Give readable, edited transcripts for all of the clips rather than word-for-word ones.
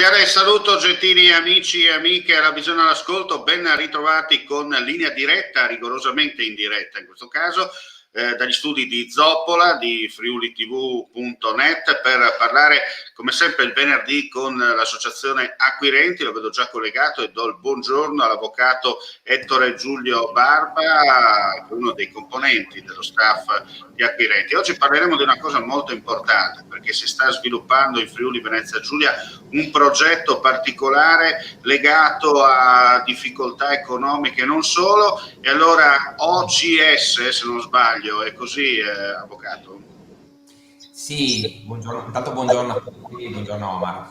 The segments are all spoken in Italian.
Cordiale saluto gentili amici e amiche alla visione all'ascolto, ben ritrovati con linea diretta, rigorosamente in diretta in questo caso, dagli studi di Zoppola, di friulitv.net, per parlare come sempre il venerdì con l'associazione Acquirenti. Lo vedo già collegato e do il buongiorno all'avvocato Ettore Giulio Barba, uno dei componenti dello staff di Acquirenti. Oggi parleremo di una cosa molto importante, perché si sta sviluppando in Friuli Venezia Giulia un progetto particolare legato a difficoltà economiche non solo, e allora OCS, se non sbaglio, è così, avvocato? Sì, buongiorno, intanto buongiorno a tutti, buongiorno Omar.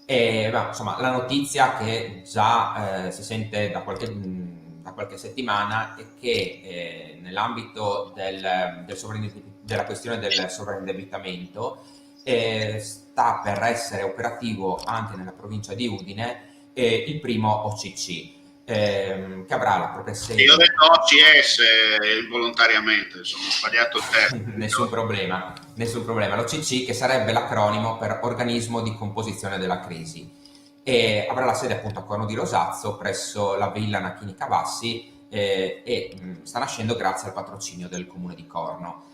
Insomma, la notizia che già si sente da qualche settimana è che nell'ambito della questione del sovraindebitamento sta per essere operativo anche nella provincia di Udine il primo OCC, che avrà la propria sede. Io ho detto OCS involontariamente, insomma, ho sbagliato il termine. Nessun problema. L'OCC, che sarebbe l'acronimo per Organismo di Composizione della Crisi, e avrà la sede appunto a Corno di Rosazzo presso la Villa Nachini Cavassi, e sta nascendo grazie al patrocinio del Comune di Corno.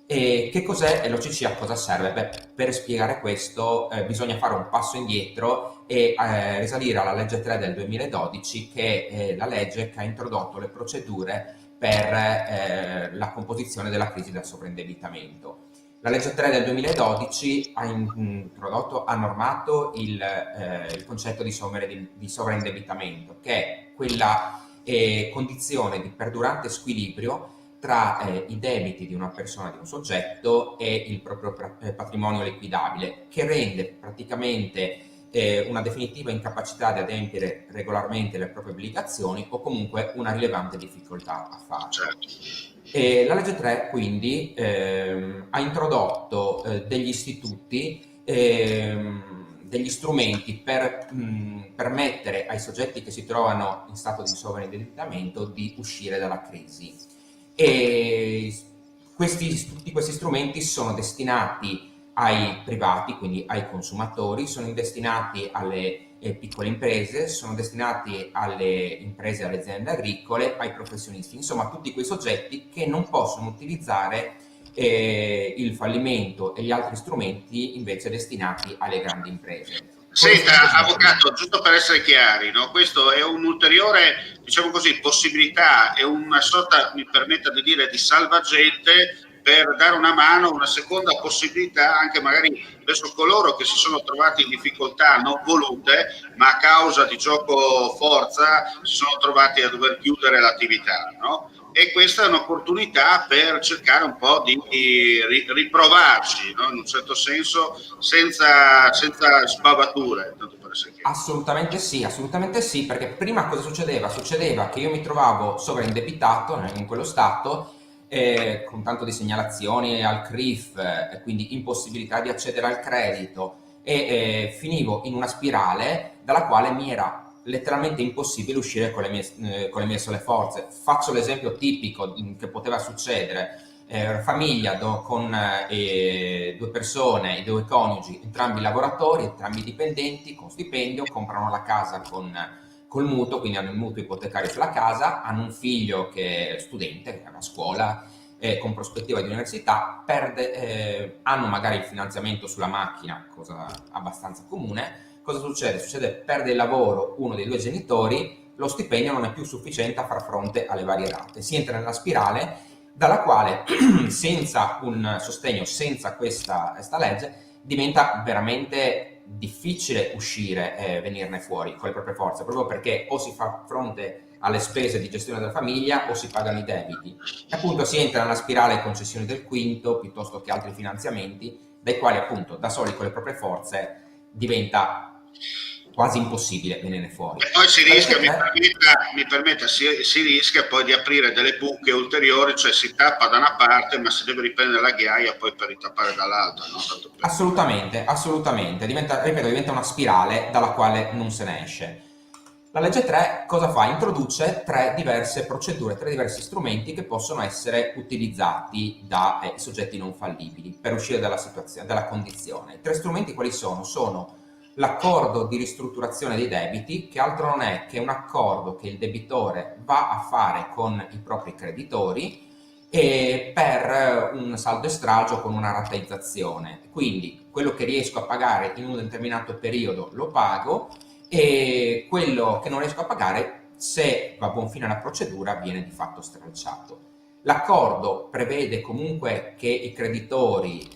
E che cos'è l'OCC? A cosa serve? Beh, per spiegare questo bisogna fare un passo indietro e risalire alla legge 3 del 2012, che è la legge che ha introdotto le procedure per la composizione della crisi del sovraindebitamento. La legge 3 del 2012 ha normato il concetto di sovraindebitamento, che è quella condizione di perdurante squilibrio tra i debiti di una persona, di un soggetto, e il proprio patrimonio liquidabile, che rende praticamente una definitiva incapacità di adempiere regolarmente le proprie obbligazioni, o comunque una rilevante difficoltà a farlo. Certo. La legge 3 quindi ha introdotto degli istituti, degli strumenti per permettere ai soggetti che si trovano in stato di sovraindebitamento di uscire dalla crisi. E tutti questi strumenti sono destinati ai privati, quindi ai consumatori, sono destinati alle piccole imprese, sono destinati alle imprese e alle aziende agricole, ai professionisti, insomma tutti quei soggetti che non possono utilizzare il fallimento e gli altri strumenti invece destinati alle grandi imprese. Senta, avvocato, giusto per essere chiari, no? Questo è un'ulteriore, diciamo così, possibilità, è una sorta, mi permetta di dire, di salvagente per dare una mano, una seconda possibilità anche magari verso coloro che si sono trovati in difficoltà non volute, ma a causa di gioco forza si sono trovati a dover chiudere l'attività, no? E questa è un'opportunità per cercare un po' di riprovarci, no? In un certo senso, senza sbavature. Assolutamente sì, perché prima cosa succedeva? Succedeva che io mi trovavo sovraindebitato in quello stato, con tanto di segnalazioni al CRIF, quindi impossibilità di accedere al credito, e finivo in una spirale dalla quale mi era letteralmente impossibile uscire con le mie sole forze. Faccio l'esempio tipico che poteva succedere: famiglia con due persone, i due coniugi, entrambi lavoratori, entrambi dipendenti, con stipendio, comprano la casa col mutuo, quindi hanno il mutuo ipotecario sulla casa, hanno un figlio che è studente, che è a scuola, con prospettiva di università, hanno magari il finanziamento sulla macchina, cosa abbastanza comune. Cosa succede? Perde il lavoro uno dei due genitori, lo stipendio non è più sufficiente a far fronte alle varie rate. Si entra nella spirale dalla quale, senza un sostegno, senza questa legge, diventa veramente difficile uscire e venirne fuori con le proprie forze, proprio perché o si fa fronte alle spese di gestione della famiglia o si pagano i debiti. E appunto si entra nella spirale concessioni del quinto piuttosto che altri finanziamenti, dai quali appunto da soli con le proprie forze diventa quasi impossibile venire fuori. E poi si rischia, mi permetta, si rischia poi di aprire delle buche ulteriori, cioè si tappa da una parte ma si deve riprendere la ghiaia poi per ritappare dall'altra, no? Assolutamente, diventa una spirale dalla quale non se ne esce. La legge 3 cosa fa? Introduce tre diverse procedure, tre diversi strumenti che possono essere utilizzati dai soggetti non fallibili per uscire dalla situazione, dalla condizione. I tre strumenti quali sono? Sono l'accordo di ristrutturazione dei debiti, che altro non è che un accordo che il debitore va a fare con i propri creditori e per un saldo e stralcio con una rateizzazione. Quindi quello che riesco a pagare in un determinato periodo lo pago e quello che non riesco a pagare, se va a buon fine la procedura, viene di fatto stralciato. L'accordo prevede comunque che i creditori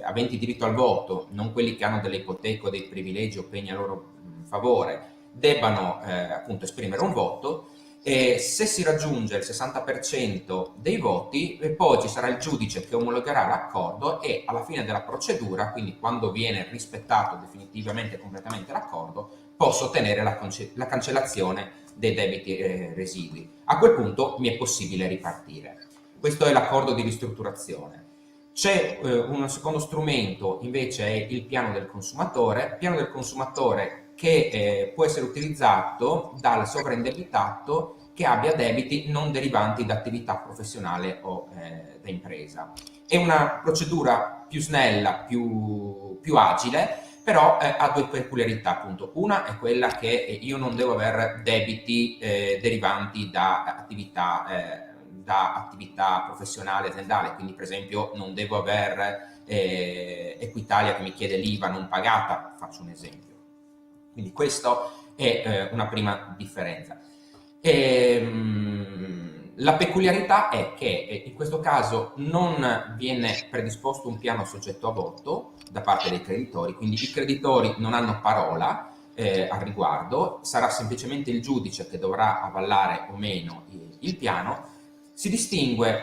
aventi diritto al voto, non quelli che hanno delle ipoteche o dei privilegi o pegni a loro favore, debbano appunto esprimere un voto. Se si raggiunge il 60% dei voti, poi ci sarà il giudice che omologherà l'accordo e alla fine della procedura, quindi quando viene rispettato definitivamente e completamente l'accordo, posso ottenere la cancellazione dei debiti residui. A quel punto mi è possibile ripartire. Questo è l'accordo di ristrutturazione. C'è un secondo strumento, invece è il piano del consumatore che può essere utilizzato dal sovraindebitato che abbia debiti non derivanti da attività professionale o da impresa. È una procedura più snella, più agile, però ha due peculiarità, appunto. Una è quella che io non devo avere debiti derivanti da attività professionale aziendale, quindi per esempio non devo avere Equitalia che mi chiede l'IVA non pagata, faccio un esempio. Quindi questa è una prima differenza. La peculiarità è che in questo caso non viene predisposto un piano soggetto a voto da parte dei creditori, quindi i creditori non hanno parola al riguardo, sarà semplicemente il giudice che dovrà avallare o meno il piano. Si distingue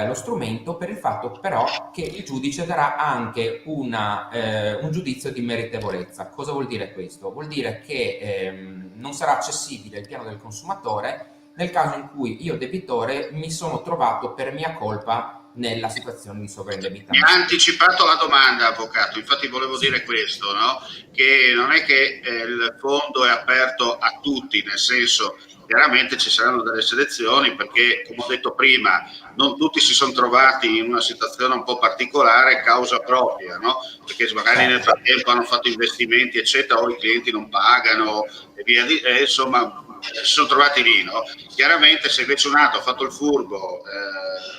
lo strumento per il fatto però che il giudice darà anche un giudizio di meritevolezza. Cosa vuol dire questo? Vuol dire che non sarà accessibile il piano del consumatore nel caso in cui io debitore mi sono trovato per mia colpa nella situazione di Mi sovraindebitamento. ha anticipato la domanda, avvocato, infatti volevo Sì. dire questo, no? Che non è che il fondo è aperto a tutti, nel senso, chiaramente ci saranno delle selezioni perché, come ho detto prima, non tutti si sono trovati in una situazione un po' particolare causa propria, no? Perché magari nel frattempo hanno fatto investimenti, eccetera, o i clienti non pagano e via insomma, si sono trovati lì, no? Chiaramente se invece un altro ha fatto il furbo,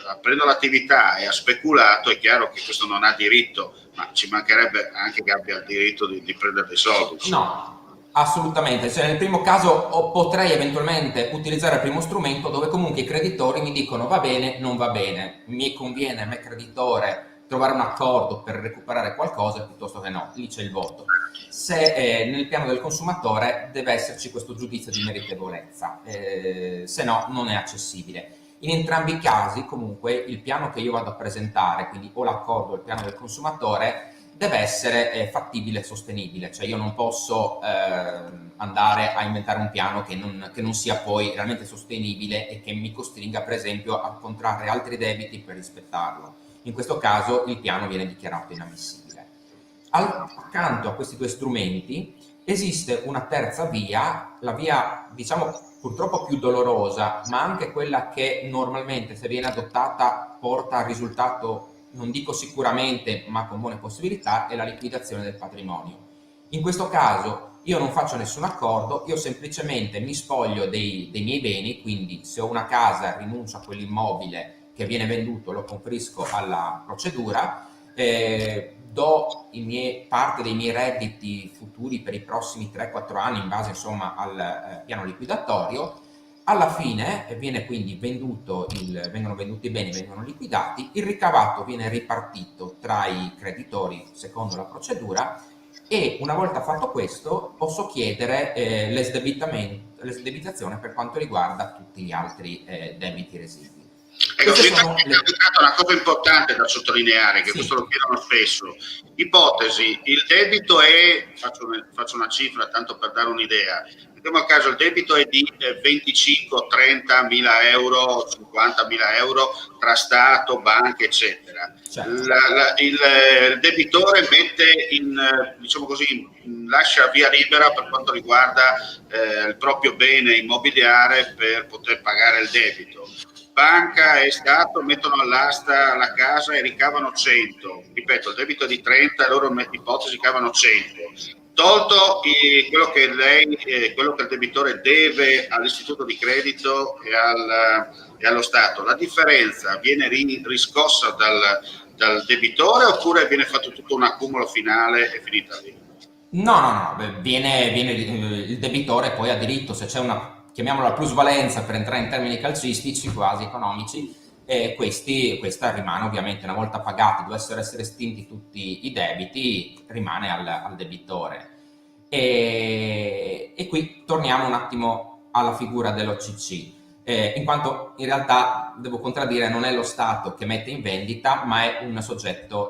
aprendo l'attività e ha speculato, è chiaro che questo non ha diritto, ma ci mancherebbe anche che abbia il diritto di prendere dei soldi. Insomma. No, assolutamente. Cioè, nel primo caso potrei eventualmente utilizzare il primo strumento dove comunque i creditori mi dicono va bene, non va bene, mi conviene a me creditore trovare un accordo per recuperare qualcosa piuttosto che no, lì c'è il voto. Se nel piano del consumatore deve esserci questo giudizio di meritevolezza, se no non è accessibile. In entrambi i casi comunque il piano che io vado a presentare, quindi o l'accordo o il piano del consumatore, deve essere fattibile e sostenibile, cioè io non posso andare a inventare un piano che non sia poi realmente sostenibile e che mi costringa per esempio a contrarre altri debiti per rispettarlo. In questo caso il piano viene dichiarato inammissibile. Accanto a questi due strumenti esiste una terza via, la via diciamo purtroppo più dolorosa, ma anche quella che normalmente se viene adottata porta al risultato, non dico sicuramente, ma con buone possibilità, è la liquidazione del patrimonio. In questo caso io non faccio nessun accordo, io semplicemente mi spoglio dei miei beni, quindi se ho una casa rinuncio a quell'immobile che viene venduto, lo conferisco alla procedura, do parte dei miei redditi futuri per i prossimi 3-4 anni in base insomma al piano liquidatorio. Alla fine viene quindi vengono venduti i beni, vengono liquidati, il ricavato viene ripartito tra i creditori secondo la procedura e una volta fatto questo posso chiedere l'esdebitazione per quanto riguarda tutti gli altri debiti residui. Ecco, Queste mi sono è capitata una cosa importante da sottolineare, che Sì. questo lo chiedono spesso. Ipotesi, il debito è, faccio una cifra tanto per dare un'idea, mettiamo al caso il debito è di 25-30 mila euro, 50 mila euro tra Stato, banche, eccetera. Certo. Il debitore mette diciamo così, lascia via libera per quanto riguarda il proprio bene immobiliare per poter pagare il debito. Banca e Stato mettono all'asta la casa e ricavano 100, ripeto il debito è di 30 e loro ipotesi ricavano 100, tolto quello che il debitore deve all'istituto di credito e allo Stato, la differenza viene riscossa dal debitore oppure viene fatto tutto un accumulo finale e finita lì? No, viene il debitore poi ha diritto, se c'è una, chiamiamola plusvalenza per entrare in termini calcistici, quasi economici, questa rimane ovviamente, una volta pagati, dovessero essere estinti tutti i debiti, rimane al debitore. E qui torniamo un attimo alla figura dell'OCC. In quanto in realtà, devo contraddire, non è lo Stato che mette in vendita, ma è un soggetto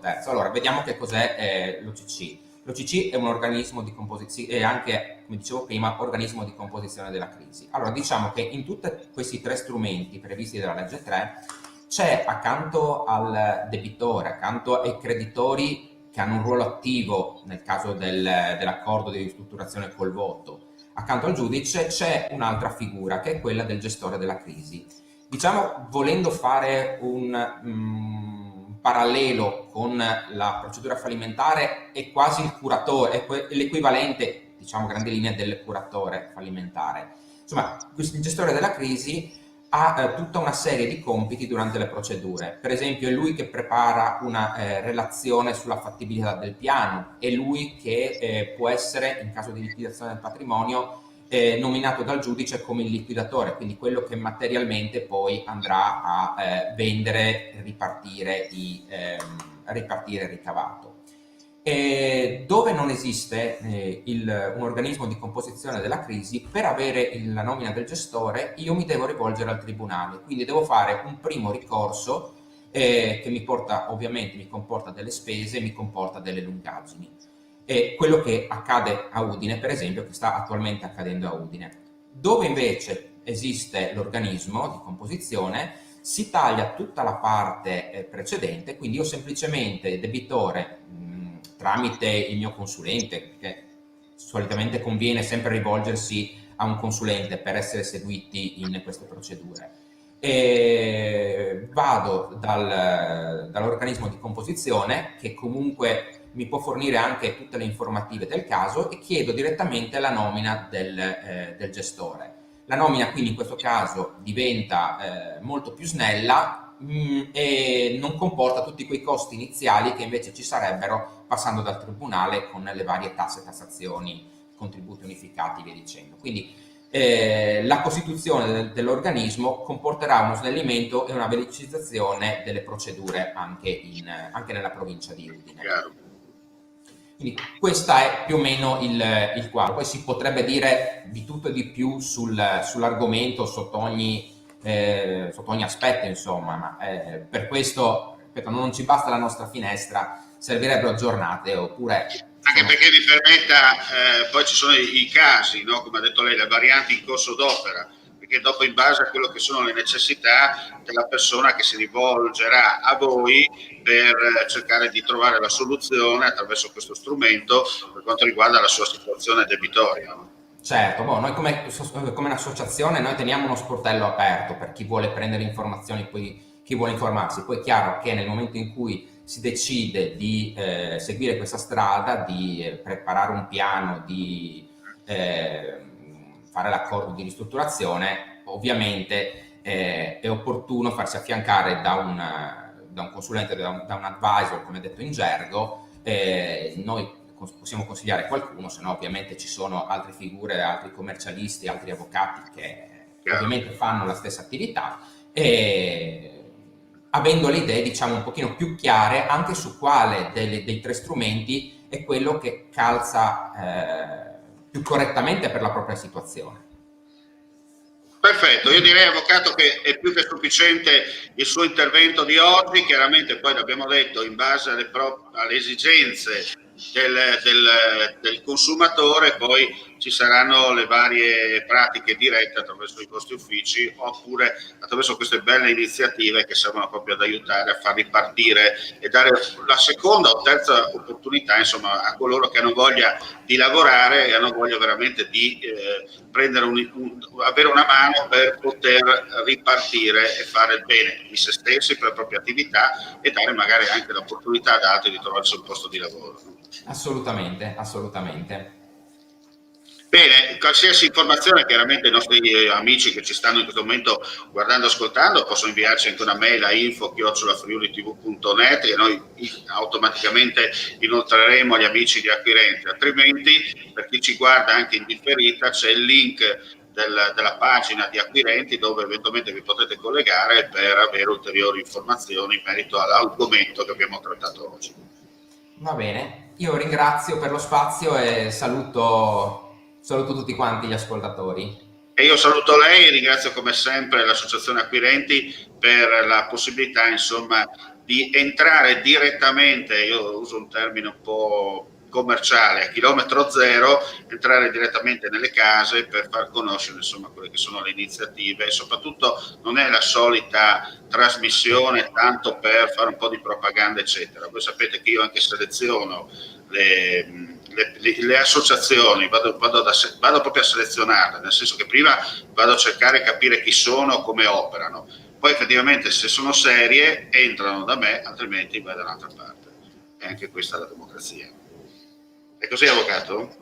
terzo. Allora, vediamo che cos'è l'OCC. L'OCC è un organismo di composizione, e anche, come dicevo prima, organismo di composizione della crisi. Allora, diciamo che in tutti questi tre strumenti previsti dalla legge 3 c'è, accanto al debitore, accanto ai creditori che hanno un ruolo attivo nel caso dell'accordo di ristrutturazione col voto, accanto al giudice c'è un'altra figura che è quella del gestore della crisi. Diciamo, volendo fare un parallelo con la procedura fallimentare, è quasi il curatore, è l'equivalente, diciamo, grandi linee del curatore fallimentare. Insomma, il gestore della crisi ha tutta una serie di compiti durante le procedure. Per esempio, è lui che prepara una relazione sulla fattibilità del piano, è lui che può essere, in caso di liquidazione del patrimonio, nominato dal giudice come il liquidatore, quindi quello che materialmente poi andrà a vendere, ripartire il ricavato. Dove non esiste un organismo di composizione della crisi, per avere la nomina del gestore io mi devo rivolgere al tribunale, quindi devo fare un primo ricorso che mi comporta delle spese, mi comporta delle lungaggini. Quello che accade a Udine, per esempio, che sta attualmente accadendo a Udine. Dove invece esiste l'organismo di composizione, si taglia tutta la parte precedente, quindi io semplicemente, debitore, tramite il mio consulente, perché solitamente conviene sempre rivolgersi a un consulente per essere seguiti in queste procedure, vado dall'organismo di composizione, che comunque mi può fornire anche tutte le informative del caso, e chiedo direttamente la nomina del gestore. La nomina quindi in questo caso diventa molto più snella e non comporta tutti quei costi iniziali che invece ci sarebbero passando dal tribunale con le varie tasse, tassazioni, contributi unificati e via dicendo. Quindi la costituzione dell'organismo comporterà uno snellimento e una velocizzazione delle procedure anche nella provincia di Udine. Chiaro. Quindi questo è più o meno il quadro. Poi si potrebbe dire di tutto e di più sull'argomento sotto ogni aspetto, insomma, ma per questo, ripeto, non ci basta la nostra finestra, servirebbero giornate, oppure... Anche perché mi permetta, poi ci sono i casi, no? Come ha detto lei, le varianti in corso d'opera, perché dopo, in base a quello che sono le necessità della persona che si rivolgerà a voi per cercare di trovare la soluzione attraverso questo strumento per quanto riguarda la sua situazione debitoria. Certo, noi come un'associazione noi teniamo uno sportello aperto per chi vuole prendere informazioni, poi chi vuole informarsi. Poi è chiaro che nel momento in cui si decide di seguire questa strada, di preparare un piano, di fare l'accordo di ristrutturazione, ovviamente è opportuno farsi affiancare da un consulente, da un advisor, come detto in gergo. Noi possiamo consigliare qualcuno, se no ovviamente ci sono altre figure, altri commercialisti, altri avvocati che ovviamente fanno la stessa attività, e avendo le idee, diciamo, un pochino più chiare anche su quale dei tre strumenti è quello che calza più correttamente per la propria situazione. Perfetto, io direi, avvocato, che è più che sufficiente il suo intervento di oggi. Chiaramente poi l'abbiamo detto, in base alle esigenze del consumatore, poi ci saranno le varie pratiche dirette attraverso i vostri uffici oppure attraverso queste belle iniziative che servono proprio ad aiutare a far ripartire e dare la seconda o terza opportunità, insomma, a coloro che hanno voglia di lavorare e hanno voglia veramente di prendere avere una mano per poter ripartire e fare il bene di se stessi, per la propria attività e dare magari anche l'opportunità ad altri di trovarsi un posto di lavoro. Assolutamente, assolutamente. Bene, qualsiasi informazione, chiaramente i nostri amici che ci stanno in questo momento guardando e ascoltando possono inviarci anche una mail a info@friulitv.net e noi automaticamente inoltreremo agli amici di Acquirente. Altrimenti, per chi ci guarda anche in differita, c'è il link della pagina di Acquirenti dove eventualmente vi potete collegare per avere ulteriori informazioni in merito all'argomento che abbiamo trattato oggi. Va bene, io ringrazio per lo spazio e saluto tutti quanti gli ascoltatori. E io saluto lei e ringrazio come sempre l'Associazione Acquirenti per la possibilità, insomma, di entrare direttamente, io uso un termine un po' commerciale, a chilometro zero, entrare direttamente nelle case per far conoscere, insomma, quelle che sono le iniziative e soprattutto non è la solita trasmissione tanto per fare un po' di propaganda, eccetera. Voi sapete che io anche seleziono le associazioni, vado proprio a selezionarle, nel senso che prima vado a cercare di capire chi sono, come operano, poi effettivamente se sono serie entrano da me, altrimenti vai da un'altra parte. E anche questa è la democrazia. È così, avvocato?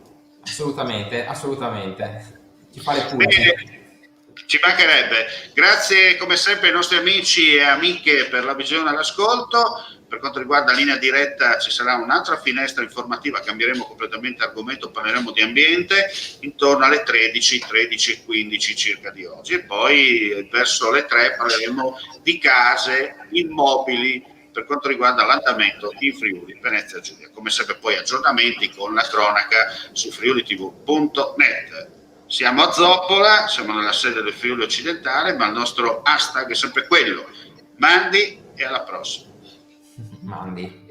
Assolutamente, assolutamente. Ci fa le pulci. Bene, ci mancherebbe. Grazie come sempre ai nostri amici e amiche per la visione e l'ascolto. Per quanto riguarda Linea Diretta ci sarà un'altra finestra informativa, cambieremo completamente argomento, parleremo di ambiente intorno alle 13:15 circa di oggi e poi verso le 3 parleremo di case, immobili per quanto riguarda l'andamento in Friuli, Venezia Giulia. Come sempre poi aggiornamenti con la cronaca su friulitv.net. Siamo a Zoppola, siamo nella sede del Friuli Occidentale, ma il nostro hashtag è sempre quello. Mandi e alla prossima. Mandi.